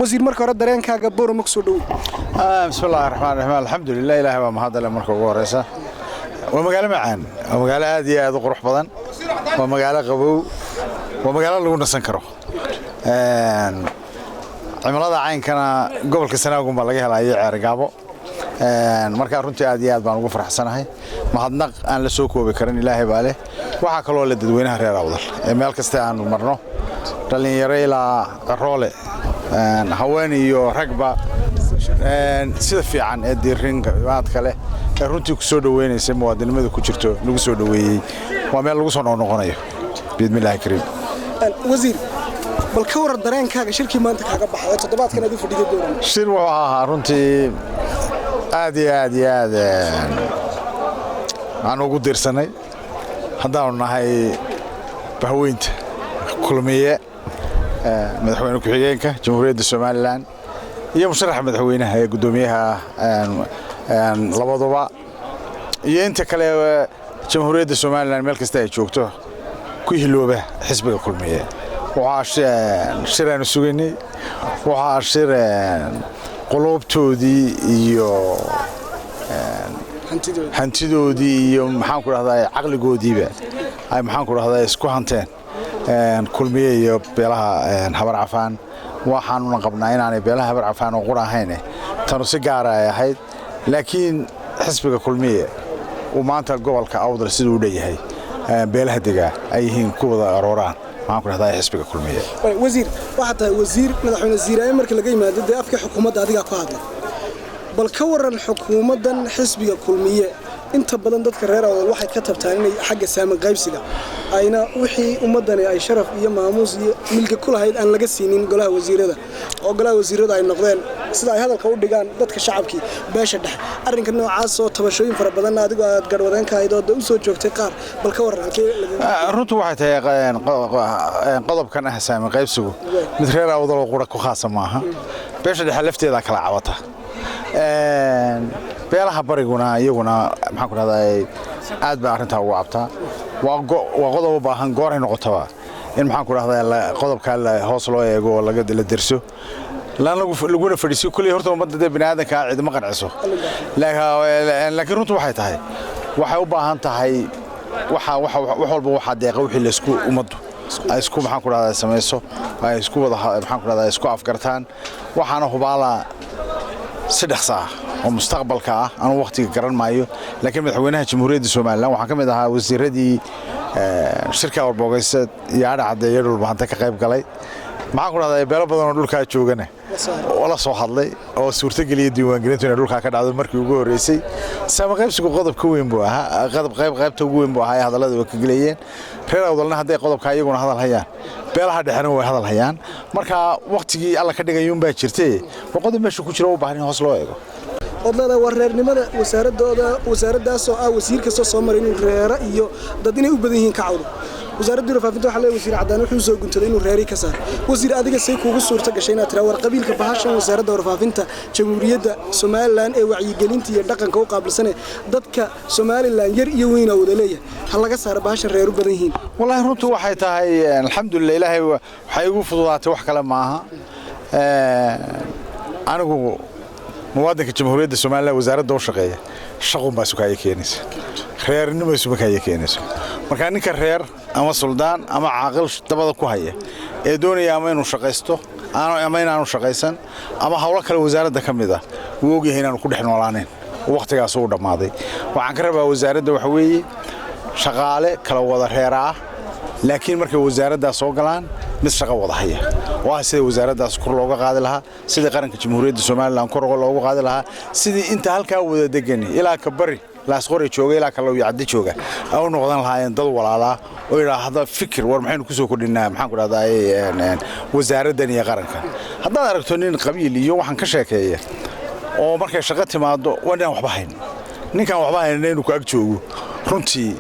وزير مركز رد درينكا جبور مقصود. بسم الله الرحمن الرحيم الحمد لله إله ما هذا المركز ورئيسه ومقالة معان ومقالة هذه هذا قروح بدن ومقالة قبو ومقالة اللي قلنا سنكره عملنا عين كان قبل كسنة وقوم بلاقيها لا يعرقابه مركز رنتي هذه هذا بنقول فرح سنة هاي ما هدنق أن لسوق وبكرني الله يباله وحكلوا اللي تدوينها ريال أفضل مالك استعان مرنه رلين يري لا الرولة هواني رقبة sida fiican ee diirinka waad kale runtii ku soo dhaweynaysa muwaadinimada ku jirto lagu soo dhaweeyay waa meel lagu soo noqonayo bismillaahir kariim wasiir bal ka war dareenkaaga shirkii maanta kaaga baxay toddobaadkan aad u fadhiday dooran shir waa runtii aad aan ugu dirsanay haddaan nahay bahweynta kulmiye madaxweyne ku xigeenka jamhuuriyadda Soomaaliland iyo musharax madaxweynaha ee gudoomiyaha labaduba iyo inta kale jamhuuriyadda Soomaaliland meel kasta ay joogto ku hilooba xisbiga kulmiye waxa shiraan sugaynay waxa shiraan qulubtoodii iyo hantidoodii iyo maxaan ku raahdaa aqligoodiiba ay maxaan ku raahdaa isku hanteen kulmiye iyo beelaha habar cafaan waxaanu qabnaa inaanay beelaha habar cafaan oo quraahayne tan si gaar ah ahayd laakiin xisbiga kulmiye uu maanta gobolka awdal sidoo u dhayahay beelaha degaa ay yihiin kuwada arooraan waxaan ku raahdaa xisbiga kulmiye wasiir waxa tahay wasiir madaxweyne Ziiraay markii laga yimaado afka xukuumadda adiga ku hadlay bal ka waran xukuumaddan xisbiga kulmiye inta badan dadka reer awdal waxay ka tabtaan inay xagga saaman qaybsiga ayna wixii ummadani ay sharaf iyo maamuus iyo milki ku lahayd aan laga siinin golaha wasiirada oo golaha wasiirada ay noqdeen sida ay hadalka u dhigaan dadka shacabkii beesha dhexe arrinka noocaas oo tabashooyin fara badan adigu aad garwadeenkaayid oo u soo joogtay qaar bal ka waran runtu waxay tahay qodobkan ah saaman qaybsigu mid reer awdal oo qura ku khaasa maaha beesha dhexe lafteeda kala cabata beelaha bariguna iyaguna maxaan ku raahdaa aad baa arinta ugu cabtaa waa qodob u baahan goor ay noqotaba in maxaan ku raahdaa qodobka la hoos loo eego oo laga dirso laguna fadhiisiyo kulli horta ummadda bini'aadanka cid ma qanciso laakiin runtu waxay tahay waxay u baahan tahay wax walba waxa deeqa wixii la isku ummaddu ay isku maxaan ku raahdaa sameeyso ay isku wada maxaan ku raahdaa isku afgartaan waxaana hubaala si dhakhso ah oo mustaqbalka ah aan waqtiga garan maayo laakiin madaxweynaha jamhuuriyadda Soomaaliland waxa kamid ahaa wasiiradii shirka warbogeysa iyo cadeeyay dhulbaanta ka qayb galay maxaan ku raahdaa beelo badan oo dhulka joogana oo la soo hadlay oo suurtageliyay diiwaangelinta in dhulka ka dhacdo markii ugu horeysay sama qaybsiga qodobka weyn buu ahaa qaybta ugu weyn buu ahaa hadallada ka galayeen reer awdalna haday qodobka iyaguna hadal hayaan beelaha dhexna way hadal hayaan marka waqtigii alla ka dhigay baa jirtay qodob meesha ku jira u baahan hoos loo eego wadada wareernimada wasaaraddaas oo ah wasiir kasta soo maray inuu reera iyo dad inay u badan yihiin ka cawdo wasaaradda warfaafinta waxa la wasiir cadaan wuxuu soo guntaday inuu reeri ka saaro wasiir adiga say kuugu suurta gashay inaad tira war qabiilka bahashan wasaaradda warfaafinta jamhuuriyadda Soomaaliland ee wacyigelinta iyo dhaqanka u qaabilsan dadka Soomaaliland yar iyo weyn oo leeyahay hal laga saaro bahashan reer u badan yihiin wallahi runtu waxay tahay alxamdulillah ilaahay waxay ugu fududaatay wax kale maaha anigu muwaadinka jamhuuriyadda Soomaaliland wasaaradda u shaqeeya shaqo ma soo keenaysa reernimo isuma keenaysa marka ninka reer ama suldaan ama caaqil dabada ku haya ee doonaya ama inuu shaqeysto ama inaanu shaqeysan ama hawlo kale wasaaradda kamid ah uu og yahay inaanu ku dhex noolaaneen waqtigaas uu dhamaaday waxaan ka rabaa wasaaradda waxa weeye shaqaale kala wada reer ah laakiin markay wasaaradda soo galaan mid shaqo wada haya waa sida wasaaraddaas kor looga qaadi lahaa sida qaranka jamhuuriyadda Soomaaliland kor looga qaadi lahaa sidii inta halka wada degan ilaa ka bari laas qoray jooga ilaa kala yacdi jooga aw noqdan lahaayeen dad walaala oo yiraahdo fikir war maxaynu ku soo kordhinaa maxaan ku raahdaa wasaaraddan iyo qaranka haddaad aragto nin qabiil iyo waxaan ka sheekeeyaa oo markay shaqo timaado wadaan waxba hayn ninkan waxba hayn inuu ku ag joogo runtii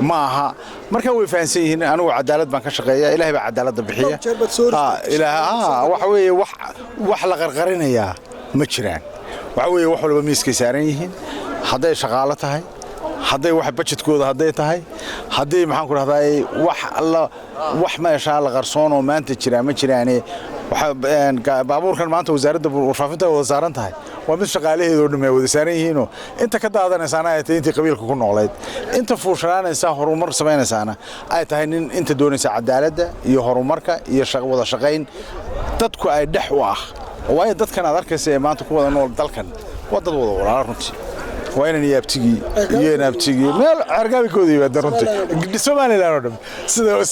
ma aha marka way fahansan yihiin anigu cadaalad baan ka shaqeeyaa ilaahay baa cadaaladda bixiya waxa weeye wax la qarqarinaya ma jiraan waxa weeye wax walba miiskay saaran yihiin hadday shaqaale tahay hadday wax budgetkooda hadday tahay hadday maxaan ku raahdaa wax meesha la qarsoon oo maanta jira ma jiraane baabuurkan maanta wasaaradda warfaafinta wada saaran tahay waa mid shaqaalaheedu dhamay wada saaran yihiin inta ka daadanaysaana ay tahay intii qabiilka ku noolayd inta fuushanaanaysa horumar sameynaysaana ay tahay nin inta doonaysa cadaaladda iyo horumarka iyo wada shaqayn dadku ay dhex u ah waayo dadkan aad arkaysa ee maanta ku wada nool dalkan waa dad wada walaalo runtii waa inaan yaabtigii iyo naabtigii meel argaabikooda yimaada runtii Soomaaliland oo dhan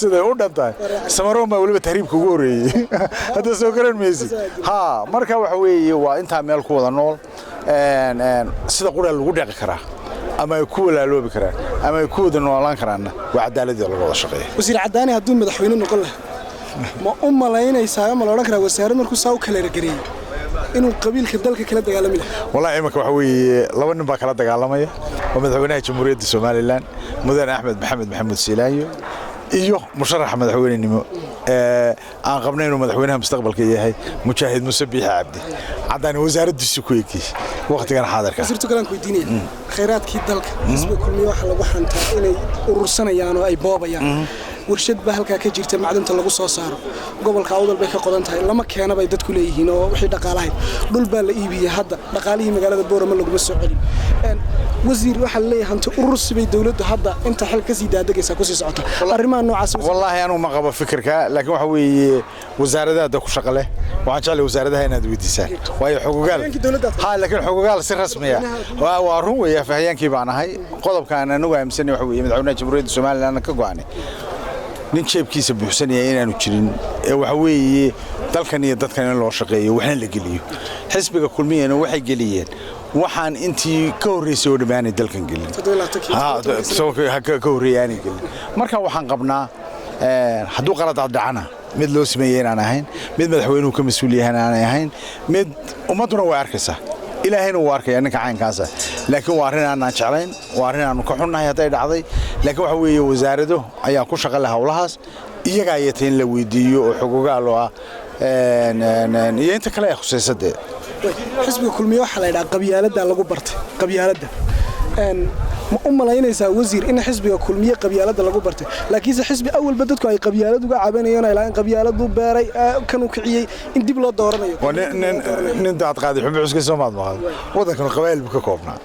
sida u dhantahay Samaroon baa waliba tahriibka ugu horeeyay hadda soo garan maysid ha marka waxa weeye waa inta meel ku wada nool sida qura lagu dhaqi karaa ama ay ku walaaloobi karaan ama ay ku wada noolaan karaan waa cadaalad laga wada shaqeeyo wasiir cadaani hadduu madaxweyne noqon lahaa ma u malaynaysaa ma la oran karaa wasaaradda markuu saa u kala reegariyay inuu qabiilka dalka kala dagaalami lahaa wallahi imaka waxa weeye laba nin baa kala dagaalamaya oo madaxweynaha jamhuuriyadda Soomaaliland mudane Axmed Maxamed Siilaanyo iyo musharax madaxweynenimo aan qabnay inuu madaxweynaha mustaqbalka yahay Mujaahid Muuse Biixi Cabdi cadaani wasaaraddiisu ku eegay waqtigan xaadirka wasiirtu galan ku weydiinaya khayraadkii dalka isbaa kulmiye waxa lagu xantaa inay urursanayaan oo ay boobayaan warshad baa halka ka jirta macdanta lagu soo saaro gobolka awdal bay ka qodan tahay lama keena bay dadku leeyihiin oo wixii dhaqaalahay dhul baa la iibiyay hadda dhaqaalihii magaalada Boorama lagu soo celin wasiir waxa la leeyahay inta urursi bay dawladdu hadda inta xil ka sii daadagaysa ku sii socota arrimaha noocaas wallahi anu ma qabo fikirka laakiin waxa weeye wasaaradda ku shaqo leh waxaan jeclay wasaaradda inaad weydiisaan waayo xuquuqaal laakiin xuquuqaal si rasmi ah waa run weeye faahfaahinkii baan ahay qodobkan anagu aaminsanay waxa weeye madaxweynaha jamhuuriyadda Soomaaliland ka go'aanay nin jeebkiisa buuxsanaya inaanu jirin ee waxa weeye dalkan iyo dadkan in loo shaqeeyo waxna la geliyo xisbiga kulmiyana waxay geliyeen waxaan intii ka horeysay oo dhamaanay dalkan gelin ka horeeyay gelin marka waxaan qabnaa hadduu qalad dhacana mid loo sameeyay inaan ahayn mid madaxweynuhu ka mas'uul yahay inaan ahayn mid ummaduna way arkaysaa ilaahayna wuu arkaya ninka caynkaas laakiin waa arrin aan jeclayn waa arrin aan ka xunnahay haday dhacday laakiin waxa weeye wasaarado ayaa ku shaqo leh hawlahaas iyaga ay teen la weydiiyo oo xuquuqaal ah iyo inta kale ay khusaysadee xisbiga kulmiye waxa la yiraahdaa qabyaaladda lagu bartay qabyaaladda ma u malaynaysaa wasiir in xisbiga kulmiye qabyaaladda lagu bartay laakiin xisbi awalba dadku ay qabyaalad uga cabanayeen ilaa in qabyaaladu beeray kan uu kiciyay in dib loo dooranayo nin daad qaaday xubin cusub Soomaad ma wadankan qabaayil ka koobnaa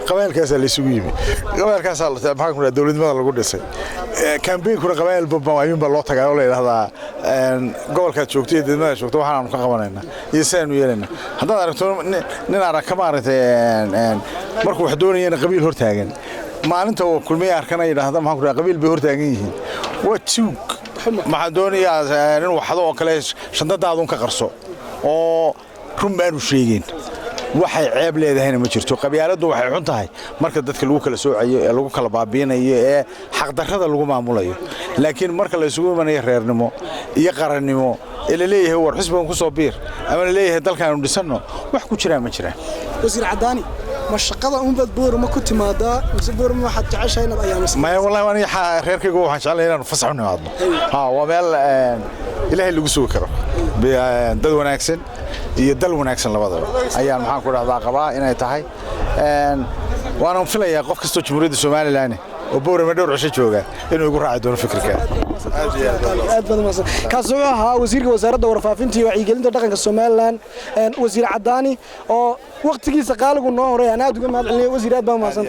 qabaayilkaas la isugu yimid qabaayilkaas maxaa ku dawladnimada lagu dhisay campaign-kuna qabaayil baba ayuunba loo tagay oo la yiraahdaa gobolka joogtay dadweynaha joogto waxaan ka qabanaynaa iyo saanu yeelana haddaad aragto nin arag ka maartay markuu wax doonayeen qabiil hor taagan maalinta oo kulmiye arkana yiraahdo maxaa ku qabiil bay hor taagan yihiin waa tuug maxaa doonayaa in waxdo oo kale shandadaadun ka qarso oo run baan u sheegin waxay ceeb leedahayna ma jirto qabyaaladdu waxay xun tahay marka dadka lagu kala soocayo ee lagu kala baabiinayo ee xaq darrada lagu maamulayo laakiin marka la isugu imanayo reernimo iyo qarannimo ila leeyahay war xisbigan ku soo biir ama leeyahay dalkan u dhisano wax ku jira ma jiraan wasiir cadaani ma shaqada umbad Boorama ku timaada mise Boorama waxaad jeceshahay inaad ayaamis ma wallahi waan reerkaygu waxaan jeclahay inaan fasax u nimaadno waa meel ilaahay lagu sugi karo dad wanaagsan iyo dal wanaagsan labadaba ayaan maxaan ku raahdaa qabaa inay tahay waana filayaa qof kastoo jamhuuriyadda Soomaaliland oo Boorama dhowr cisho jooga inuu igu raaci doono fikirka aad badan maasan kaasoo ahaa wasiirka wasaaradda warfaafinta iyo wacyigelinta dhaqanka Soomaaliland wasiir cadaani oo waqtigiisa qaaligu noo horay aan aad uga mahad celinayo wasiir aad baan maasan